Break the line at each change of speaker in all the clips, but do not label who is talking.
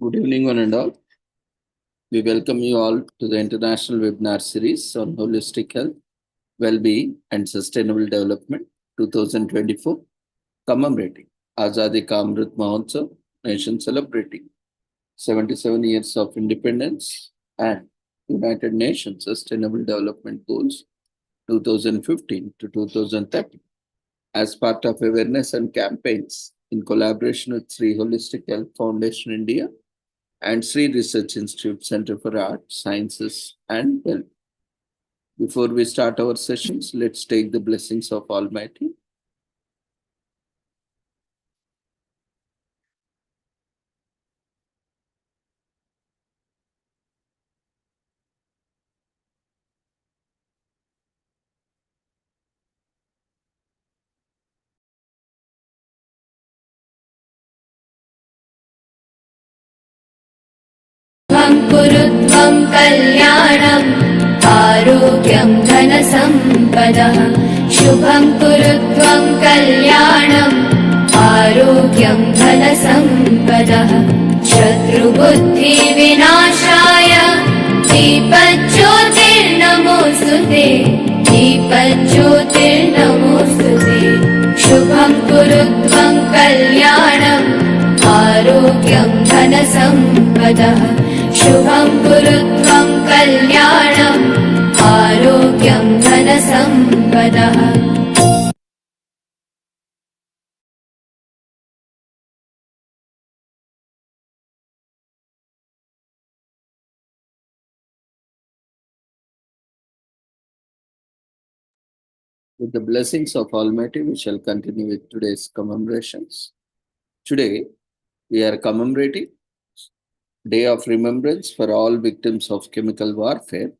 Good evening, one and all. We welcome you all to the international webinar series on holistic health, well-being, and sustainable development 2024, commemorating Azadi Ka Amrit Mahotsav, nation celebrating 77 years of independence and United Nations Sustainable Development Goals 2015 to 2030. As part of awareness and campaigns in collaboration with Sri Holistic Health Foundation India and Sri Research Institute Center for Art, Sciences, and Health. Before we start our sessions, let's take the blessings of Almighty.
कुरुत्वं कल्याणम् आरोग्यं धनसम्पदः शुभं कुरुत्वं कल्याणम् आरोग्यं धनसम्पदः शत्रुबुद्धिविनाशाय दीपज्योतिर्नमोऽस्तुते दीपज्योतिर्नमोऽस्तुते शुभं कुरुत्वं कल्याणम् आरोग्यं धनसम्पदः शुभं कुरुत्वं कल्याणम् आरोग्यं धनसम्पदः
With the blessings of Almighty, we shall continue with today's commemorations. Today, we are commemorating Day of Remembrance for all victims of chemical warfare,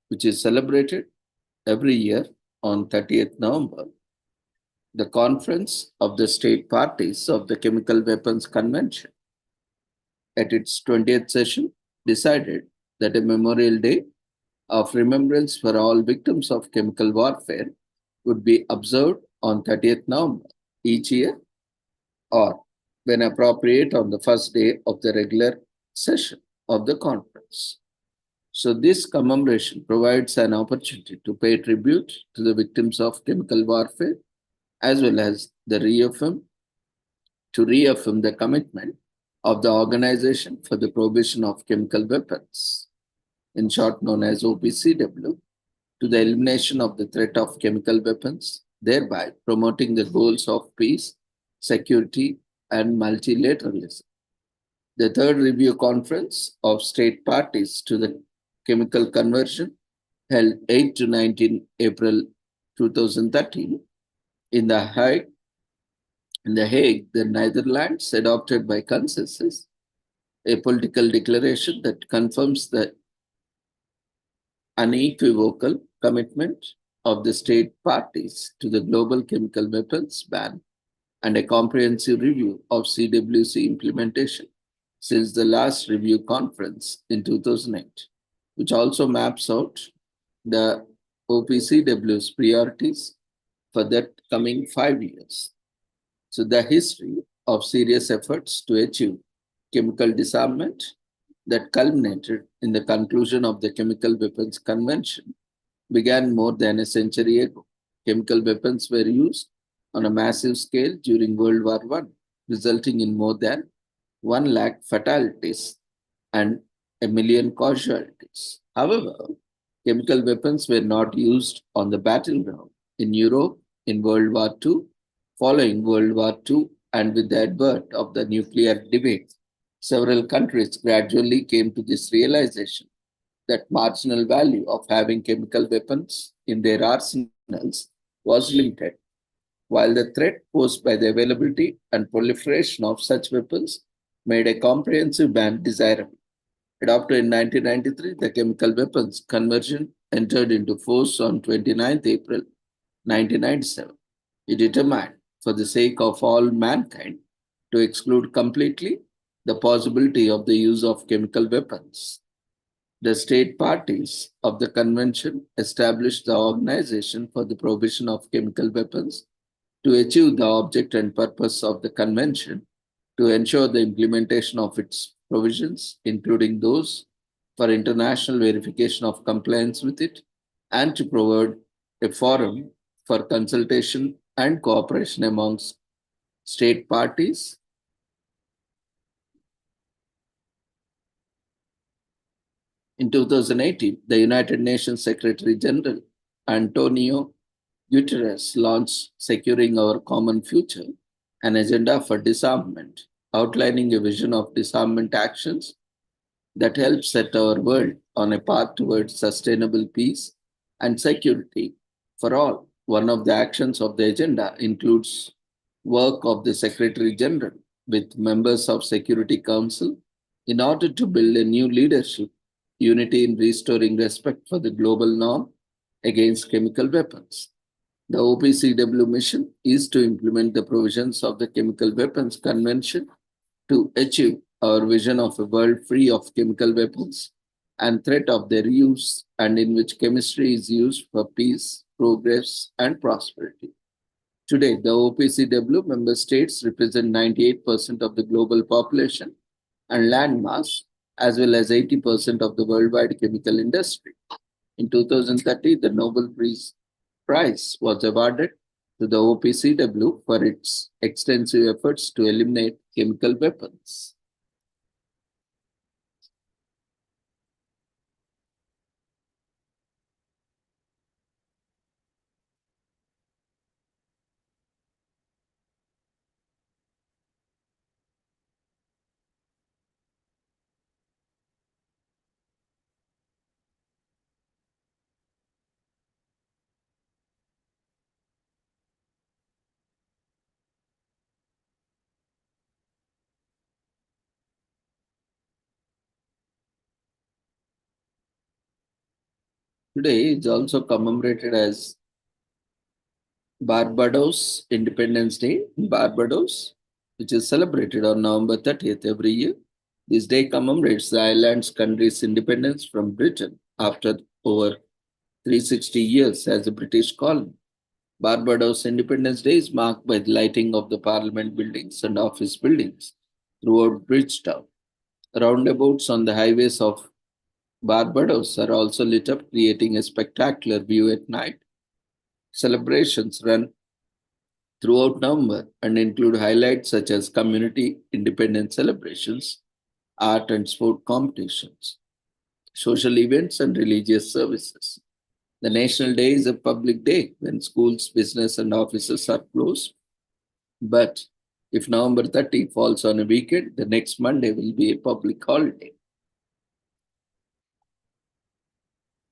which is celebrated every year on 30th November. The Conference of the State Parties of the Chemical Weapons Convention, at its 20th session, decided that a Memorial Day of remembrance for all victims of chemical warfare would be observed on 30th November each year, or when appropriate on the first day of the regular session of the conference. So this commemoration provides an opportunity to pay tribute to the victims of chemical warfare, as well as reaffirm the commitment of the Organization for the Prohibition of Chemical Weapons, in short known as OPCW, to the elimination of the threat of chemical weapons, thereby promoting the goals of peace, security, and multilateralism. The third review conference of state parties to the Chemical Convention, held 8 to 19 April 2013 in The Hague, the Netherlands, adopted by consensus a political declaration that confirms the unequivocal commitment of the state parties to the global chemical weapons ban and a comprehensive review of CWC implementation since the last review conference in 2008, which also maps out the OPCW's priorities for the coming 5 years. So the history of serious efforts to achieve chemical disarmament that culminated in the conclusion of the Chemical Weapons Convention began more than a century ago. Chemical weapons were used on a massive scale during World War I, resulting in more than 1 lakh fatalities and 1 million casualties. However, chemical weapons were not used on the battleground in Europe in World War II. Following World War II and with the advent of the nuclear debate, several countries gradually came to this realization that marginal value of having chemical weapons in their arsenals was limited, while the threat posed by the availability and proliferation of such weapons made a comprehensive ban desirable. Adopted in 1993, the Chemical Weapons Convention entered into force on 29 April 1997. It determined, for the sake of all mankind, to exclude completely the possibility of the use of chemical weapons. The state parties of the convention established the Organization for the Prohibition of Chemical Weapons to achieve the object and purpose of the convention, to ensure the implementation of its provisions, including those for international verification of compliance with it, and to provide a forum for consultation and cooperation amongst state parties. In 2018, the United Nations Secretary General Antonio Guterres launched Securing Our Common Future, an agenda for disarmament, outlining a vision of disarmament actions that helps set our world on a path towards sustainable peace and security for all. One of the actions of the agenda includes work of the Secretary General with members of Security Council in order to build a new leadership, unity in restoring respect for the global norm against chemical weapons. The OPCW mission is to implement the provisions of the Chemical Weapons Convention to achieve our vision of a world free of chemical weapons and threat of their use, and in which chemistry is used for peace, progress, and prosperity. Today, the OPCW member states represent 98% of the global population and land mass, as well as 80% of the worldwide chemical industry. In 2030, the Nobel Prize was awarded to the OPCW for its extensive efforts to eliminate chemical weapons. Today is also commemorated as Barbados Independence Day in Barbados, which is celebrated on November 30th every year. This day commemorates the island's country's independence from Britain after over 360 years as a British colony. Barbados Independence Day is marked by the lighting of the parliament buildings and office buildings throughout Bridgetown. Roundabouts on the highways of Barbados are also lit up, creating a spectacular view at night. Celebrations run throughout November and include highlights such as community independence celebrations, art and sport competitions, social events, and religious services. The National Day is a public day when schools, business, and offices are closed. But if November 30 falls on a weekend, the next Monday will be a public holiday.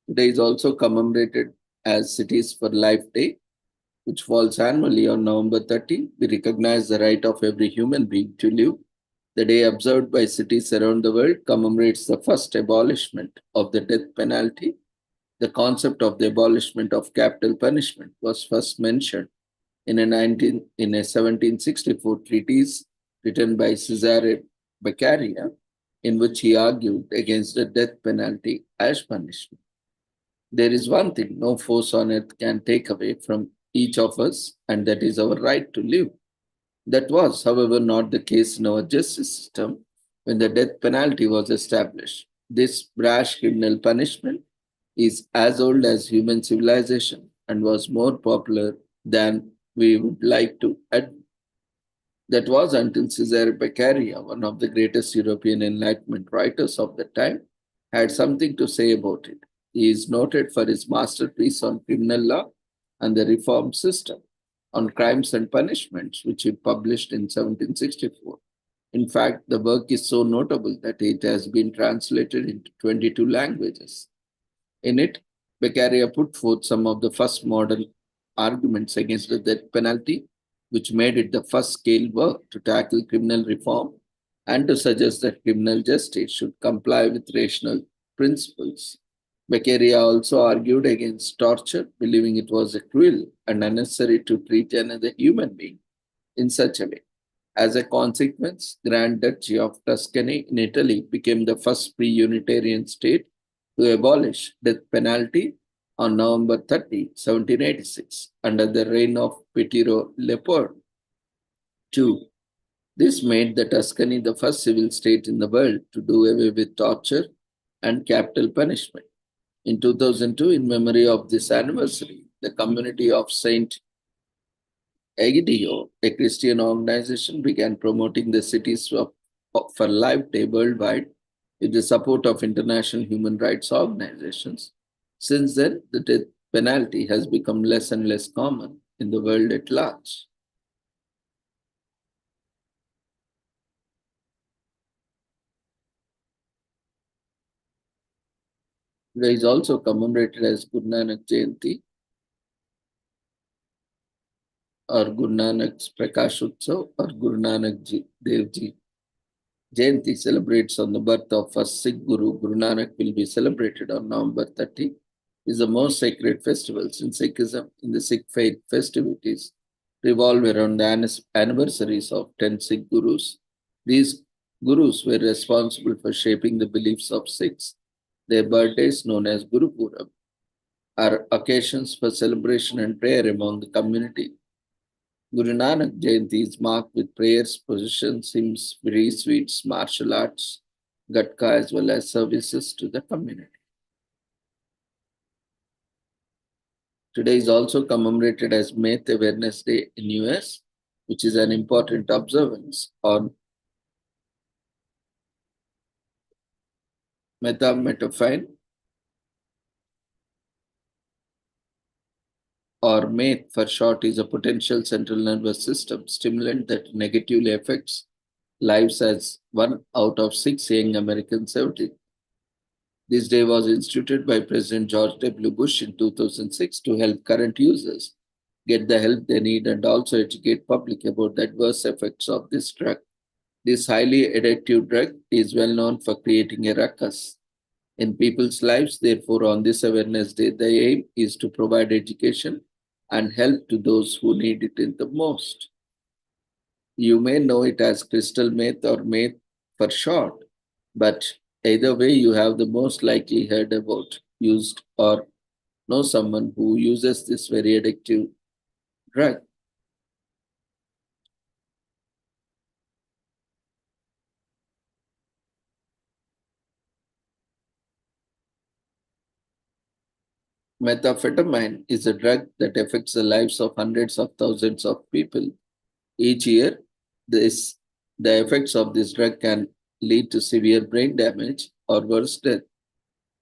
Today is also commemorated as Cities for Life Day, which falls annually on November 30. We recognize the right of every human being to live. The day observed by cities around the world commemorates the first abolishment of the death penalty. The concept of the abolishment of capital punishment was first mentioned in a 1764 treatise written by Cesare Beccaria, in which he argued against the death penalty as punishment. There is one thing no force on earth can take away from each of us, and that is our right to live. That was, however, not the case in our justice system when the death penalty was established. This brash criminal punishment is as old as human civilization and was more popular than we would like to admit. That was until Cesare Beccaria, one of the greatest European Enlightenment writers of the time, had something to say about it. He is noted for his masterpiece on criminal law and the reform system on crimes and punishments, which he published in 1764. In fact, the work is so notable that it has been translated into 22 languages. In it, Beccaria put forth some of the first modern arguments against the death penalty, which made it the first scale work to tackle criminal reform and to suggest that criminal justice should comply with rational principles. Beccaria also argued against torture, believing it was cruel and unnecessary to treat another human being in such a way. As a consequence, Grand Duchy of Tuscany in Italy became the first pre-Unitarian state to abolish death penalty on November 30, 1786, under the reign of Pietro Leopoldo II. This made the Tuscany the first civil state in the world to do away with torture and capital punishment. In 2002, in memory of this anniversary, the community of Saint Egidio, a Christian organization, began promoting the cities for Life Day worldwide with the support of international human rights organizations. Since then, the death penalty has become less and less common in the world at large. Today is also commemorated as Guru Nanak Jayanti or Guru Nanak's Prakash Utsav or Guru Nanak Dev Ji. Jayanti celebrates on the birth of first Sikh Guru. Guru Nanak will be celebrated on November 30. Is the most sacred festivals in Sikhism. In the Sikh faith festivities revolve around the anniversaries of 10 Sikh Gurus. These Gurus were responsible for shaping the beliefs of Sikhs. Their birthdays, known as Guru Purab, are occasions for celebration and prayer among the community. Guru Nanak Jayanti is marked with prayers, processions, hymns, free sweets, martial arts, gatka, as well as services to the community. Today is also commemorated as Meth Awareness Day in US, which is an important observance on methamphetamine or meth for short is a potential central nervous system stimulant that negatively affects lives as 1 out of 6 young Americans every. This day was instituted by President George W. Bush in 2006 to help current users get the help they need and also educate public about the adverse effects of this drug. This highly addictive drug is well known for creating a ruckus in people's lives. Therefore, on this awareness day, the aim is to provide education and help to those who need it in the most. You may know it as crystal meth or meth for short, but either way, you have the most likely heard about, used, or know someone who uses this very addictive drug. Methamphetamine is a drug that affects the lives of hundreds of thousands of people each year. This, the effects of this drug can lead to severe brain damage or worse death.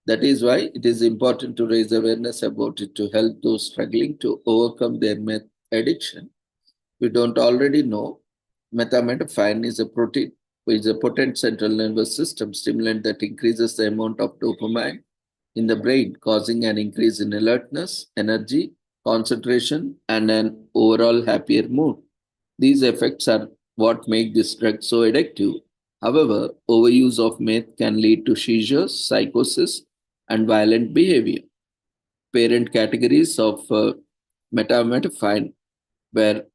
That is why it is important to raise awareness about it to help those struggling to overcome their meth addiction. We don't already know, methamphetamine is a potent central nervous system stimulant that increases the amount of dopamine in the brain, causing an increase in alertness, energy, concentration, and an overall happier mood. These effects are what make this drug so addictive. However, overuse of meth can lead to seizures, psychosis, and violent behavior. Parent categories of methamphetamine were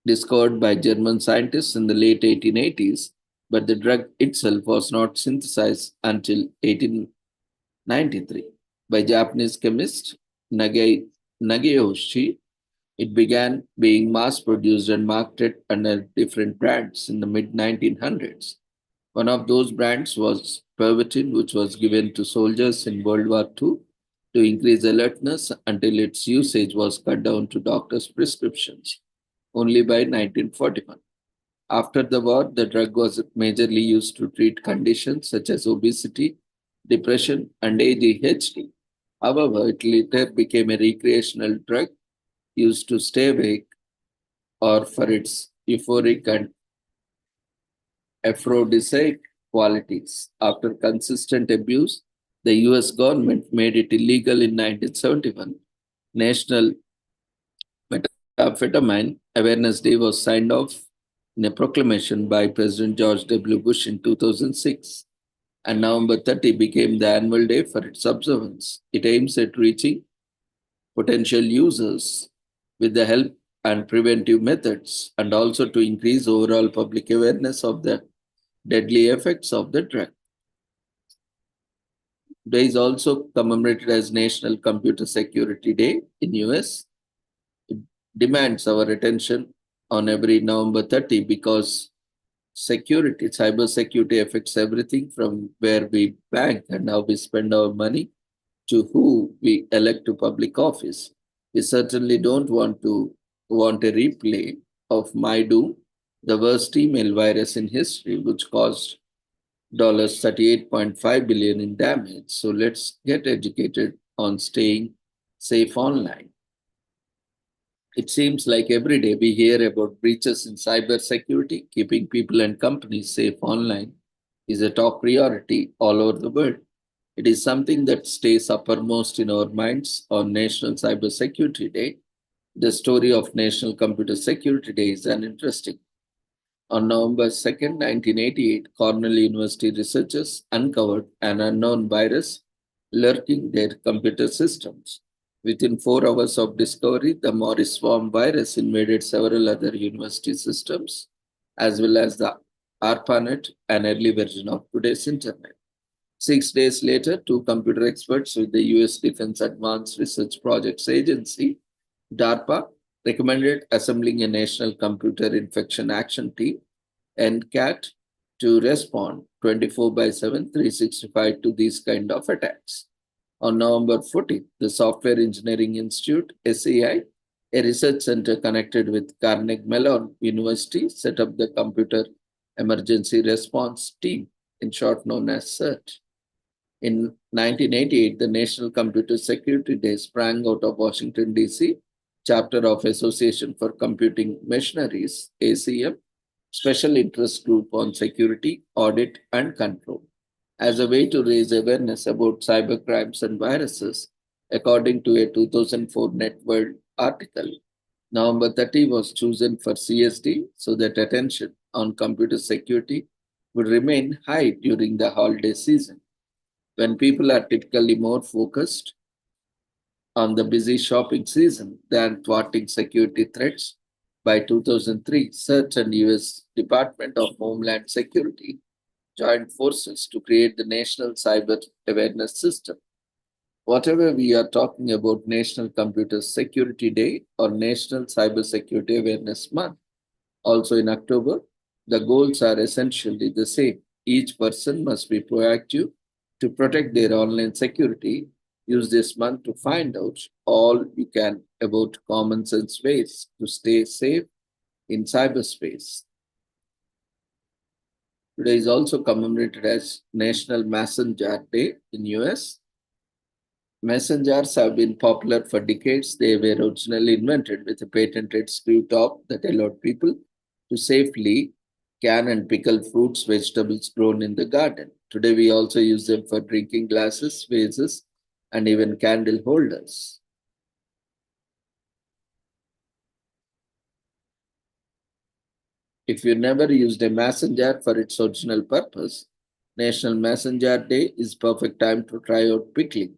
discovered by German scientists in the late 1880s, but the drug itself was not synthesized until 1893 by Japanese chemist Nageyoshi. It began being mass produced and marketed under different brands in the mid 1900s. One of those brands was Pervitin, which was given to soldiers in World War II to increase alertness until its usage was cut down to doctors' prescriptions only by 1941. After the war, the drug was majorly used to treat conditions such as obesity, depression, and ADHD. However, it later became a recreational drug used to stay awake or for its euphoric and aphrodisiac qualities. After consistent abuse, the US government made it illegal in 1971. National Methamphetamine Awareness Day was signed off in a proclamation by President George W. Bush in 2006, and November 30 became the annual day for its observance. It aims at reaching potential users with the help and preventive methods, and also to increase overall public awareness of the deadly effects of the drug. Today is also commemorated as National Computer Security Day in US. It demands our attention on every November 30 because security, cyber security affects everything from where we bank and how we spend our money to who we elect to public office. We certainly don't want a replay of Maidu, the worst email virus in history, which caused $38.5 billion in damage. So let's get educated on staying safe online. It seems like every day we hear about breaches in cybersecurity. Keeping people and companies safe online is a top priority all over the world. It is something that stays uppermost in our minds on National Cybersecurity Day. The story of National Computer Security Day is an interesting. On November 2nd, 1988, Cornell University researchers uncovered an unknown virus lurking their computer systems. Within 4 hours of discovery, the Morris worm virus invaded several other university systems, as well as the ARPANET, an early version of today's Internet. 6 days later, two computer experts with the US Defense Advanced Research Projects Agency, DARPA, recommended assembling a National Computer Infection Action Team, NCAT, to respond 24 by 7, 365 to these kind of attacks. On November 14th, the Software Engineering Institute, SEI, a research center connected with Carnegie Mellon University, set up the Computer Emergency Response Team, in short known as CERT. In 1988, the National Computer Security Day sprang out of Washington, D.C., chapter of Association for Computing Machineries, ACM, special interest group on security, audit, and control, as a way to raise awareness about cybercrimes and viruses, according to a 2004 NetWorld article. November 30 was chosen for CSD so that attention on computer security would remain high during the holiday season, when people are typically more focused on the busy shopping season than thwarting security threats. By 2003, CERT and US Department of Homeland Security joined forces to create the National Cyber Awareness System. Whatever we are talking about National Computer Security Day or National Cyber Security Awareness Month, also in October, the goals are essentially the same. Each person must be proactive to protect their online security. Use this month to find out all you can about common sense ways to stay safe in cyberspace. Today is also commemorated as National Mason Jar Day in US. Mason jars have been popular for decades. They were originally invented with a patented screw top that allowed people to safely can and pickle fruits, vegetables grown in the garden. Today, we also use them for drinking glasses, vases, and even candle holders. If you never used a mason jar for its original purpose, National Mason Jar Day is perfect time to try out pickling.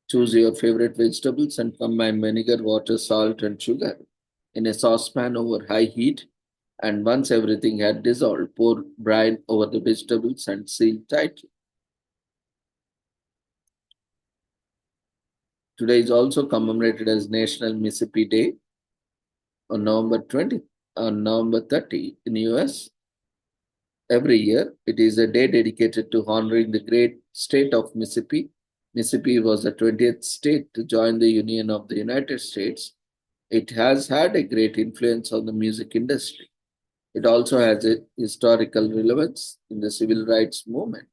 Choose your favorite vegetables and combine vinegar, water, salt, and sugar in a saucepan over high heat. And once everything had dissolved, pour brine over the vegetables and seal tightly. Today is also commemorated as National Mississippi Day on November 30 in the US. Every year, it is a day dedicated to honoring the great state of Mississippi. Mississippi was the 20th state to join the Union of the United States. It has had a great influence on the music industry. It also has a historical relevance in the civil rights movement.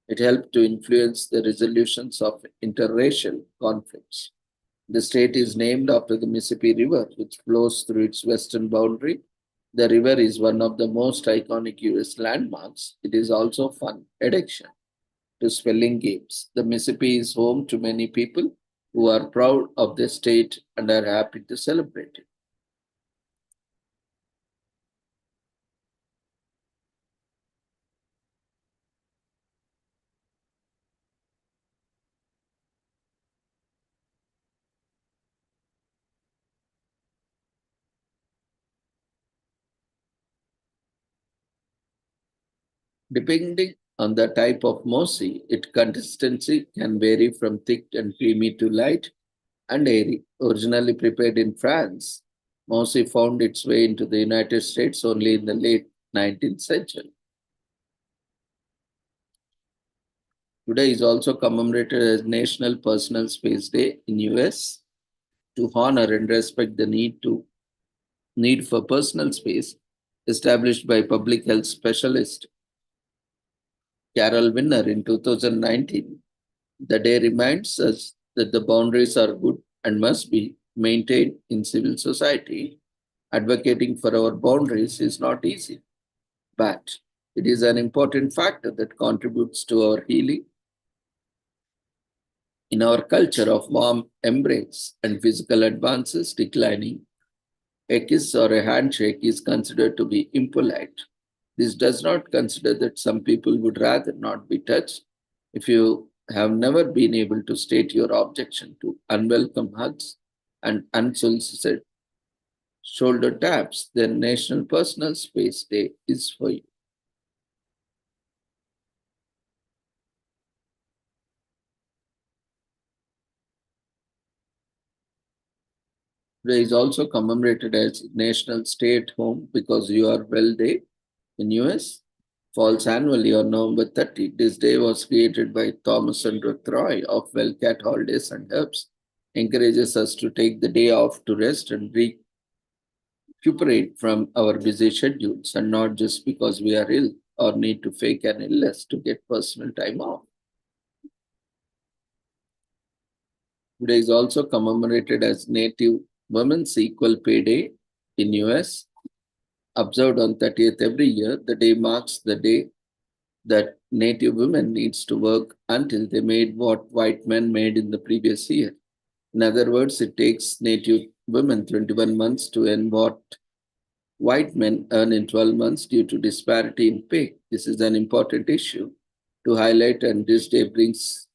It helped to influence the resolutions of interracial conflicts. The state is named after the Mississippi River, which flows through its western boundary. The river is one of the most iconic US landmarks. It is also fun addiction to spelling games. The Mississippi is home to many people who are proud of their state and are happy to celebrate it. Depending on the type of mochi, its consistency can vary from thick and creamy to light and airy. Originally prepared in France, mochi found its way into the United States only in the late 19th century. Today is also commemorated as National Personal Space Day in US to honor and respect the need for personal space established by public health specialist Carol Winner in 2019. The day reminds us that the boundaries are good and must be maintained in civil society. Advocating for our boundaries is not easy, but it is an important factor that contributes to our healing. In our culture of warm embrace and physical advances declining, a kiss or a handshake is considered to be impolite. This does not consider that some people would rather not be touched. If you have never been able to state your objection to unwelcome hugs and unsolicited shoulder taps, then National Personal Space Day is for you. Today is also commemorated as National Stay at Home Because You Are Well Day in US. Falls annually on November 30. This day was created by Thomas and Ruth Roy of Wellcat Holidays and Herbs. Encourages us to take the day off to rest and recuperate from our busy schedules, and not just because we are ill or need to fake an illness to get personal time off. Today is also commemorated as Native Women's Equal Pay Day in US. Observed on 30th every year, the day marks the day that Native women needs to work until they made what white men made in the previous year. In other words, it takes Native women 21 months to earn what white men earn in 12 months due to disparity in pay. This is an important issue to highlight, and this day brings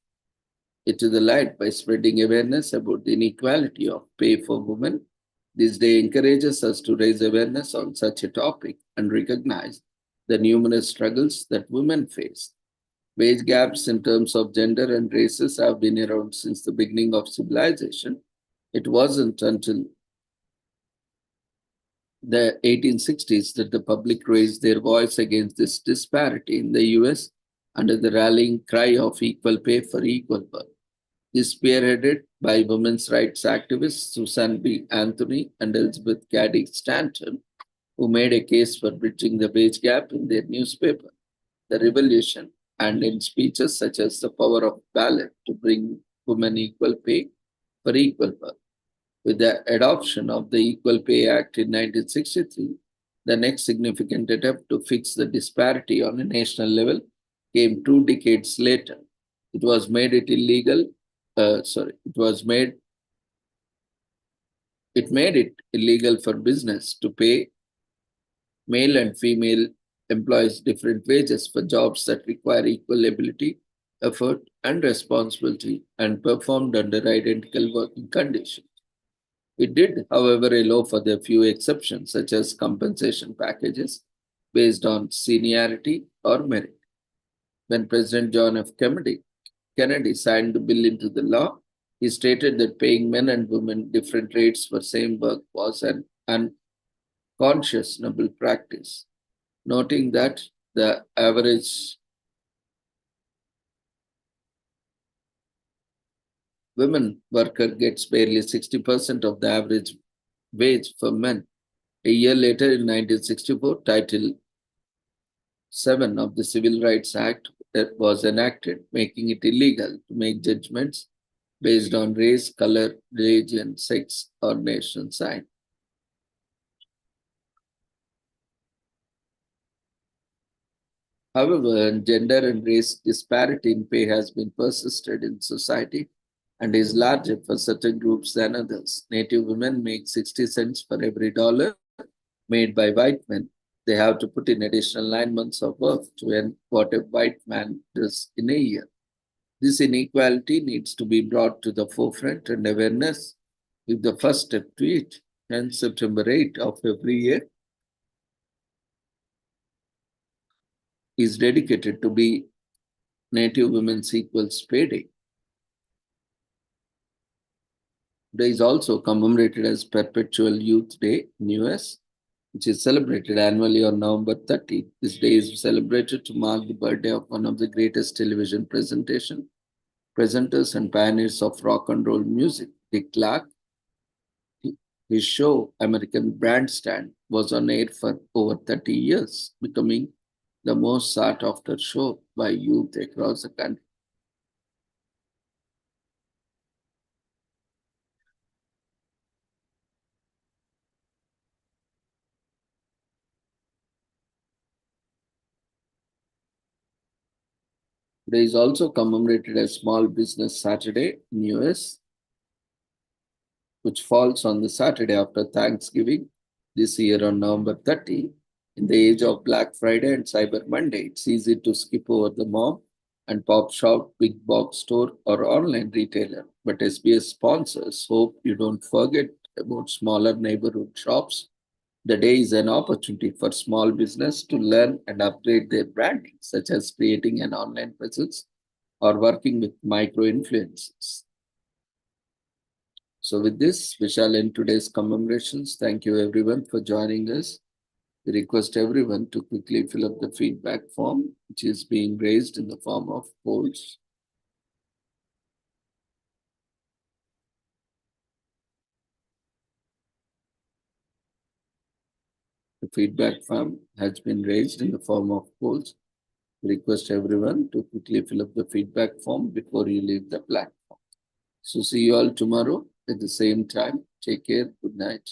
it to the light by spreading awareness about the inequality of pay for women. This day encourages us to raise awareness on such a topic and recognize the numerous struggles that women face. Wage gaps in terms of gender and races have been around since the beginning of civilization. It wasn't until the 1860s that the public raised their voice against this disparity in the US under the rallying cry of equal pay for equal work. This spearheaded by women's rights activists Susan B. Anthony and Elizabeth Cady Stanton, who made a case for bridging the wage gap in their newspaper, The Revolution, and in speeches such as The Power of Ballot to bring women equal pay for equal work. With the adoption of the Equal Pay Act in 1963, the next significant attempt to fix the disparity on a national level came 2 decades later. It was made it illegal. It made it illegal for business to pay male and female employees different wages for jobs that require equal ability, effort, and responsibility and performed under identical working conditions. It did, however, allow for the few exceptions, such as compensation packages based on seniority or merit. When President John F. Kennedy signed the bill into the law, he stated that paying men and women different rates for same work was an unconscionable practice, noting that the average women worker gets barely 60% of the average wage for men. A year later, in 1964, Title 7 of the Civil Rights Act was enacted, making it illegal to make judgments based on race, color, religion, sex, or nation sign. However, gender and race disparity in pay has been persisted in society and is larger for certain groups than others. Native women make 60 cents for every dollar made by white men. They have to put in additional 9 months of work to earn what a white man does in a year. This inequality needs to be brought to the forefront, and awareness is the first step to it. Hence, September 8 of every year is dedicated to be Native Women's Equals Pay Day. Today is also commemorated as Perpetual Youth Day in US. which is celebrated annually on November 30th. This day is celebrated to mark the birthday of one of the greatest television presenters and pioneers of rock and roll music, Dick Clark. His show, American Bandstand, was on air for over 30 years, becoming the most sought after show by youth across the country. Today is also commemorated as Small Business Saturday in US, which falls on the Saturday after Thanksgiving. This year on November 30, in the age of Black Friday and Cyber Monday, it's easy to skip over the mall and pop shop, big box store, or online retailer. But SBS sponsors hope you don't forget about smaller neighborhood shops. The day is an opportunity for small business to learn and upgrade their branding, such as creating an online presence or working with micro influencers. So, with this, we shall end today's commemorations. Thank you, everyone, for joining us. We request everyone to quickly fill up the feedback form, which is being raised in the form of polls. The feedback form has been raised in the form of polls. We request everyone to quickly fill up the feedback form before you leave the platform. So, see you all tomorrow at the same time. Take care. Good night.